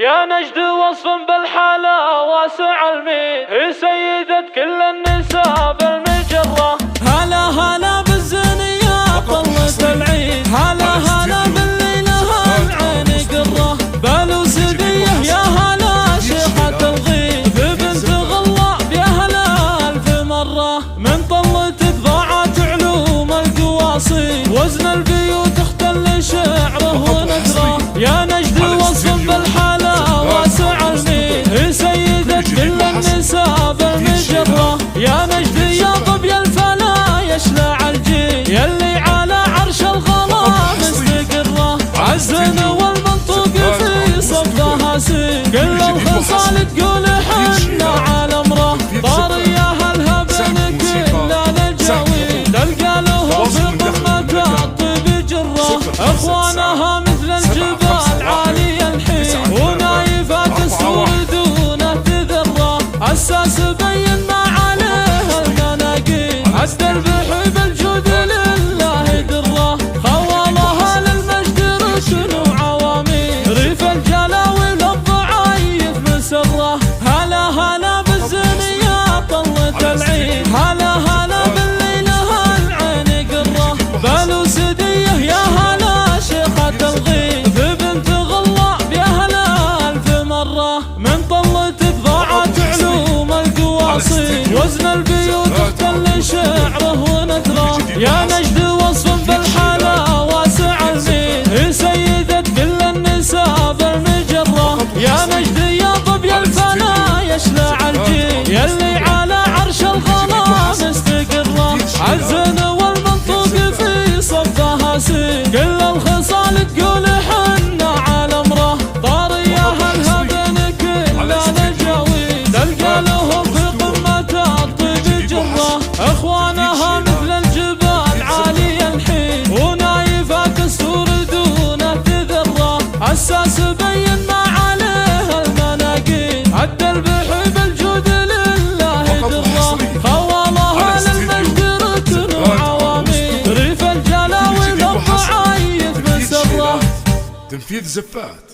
يا نجد وصف بالحالة واسع الميد، هي سيدة كل النساء بالمجرة. هلا هلا بالزنية طلة العيد، هلا هلا بالليلة العين قرة. بالو سدية يا هلا شيخة الغيث، بنت غلاب يا هلا ألف مرة. من طلتك ضاعت علوم القواصي، وزن البيوت اختل شعره ونثره. يا نجد وصف بالحالة واسع الميد، هي سيدة كل النساء بالمجرة. يا نجد يا ظبي الفلا يشلع الجيل، يلي على عرش الغلا مستقرة. عزن والمنطوق في صفها سين، كل الخصال تقول حنا على امره. طاريها الهبن كل الجوي، تلقى له في قمة الطيب جرة. اخوانها مثل الجبال عالي الحين، ونايفات السور دونه تذره. اساس بين ما عليه المناقيل، الدرب بالجود لله دره. خوالها للمجد ركن وعواميد، ريف الجلاوي للضعايف مسره. هلا هلا بالزنية طلة العيد، هلا هلا بالليلة العين قرة. بالو سدية يا هلا شيخة الغيث، بنت غلاب يا هلا ألف مرة. من طلتك ضاعت علوم القواصي، وزن البيوت اختل شعره ونثره. يا نجد وصف بالحالة واسع الميد، هي سيدة كل النساء بالمجرة. يا نجد يا ظبي الفلا يشلع الجيل، يلي على عرش الغلا مستقرة. عزن والمنطوق في صفها سين، كل الخصال تقول حنا على امره. طاريها الهبن كل الجوي، تلقى لهم في قمة الطيب جرة. اخوانها مثل الجبال عالي الحين، ونايفات السور دونه تذره. اساس بين ما عليه المناقيل، الدرب بالجود لله دره. خوالها للمجد ركن وعواميد، ريف الجلاوي للضعايف مسره. تنفيذ زفات.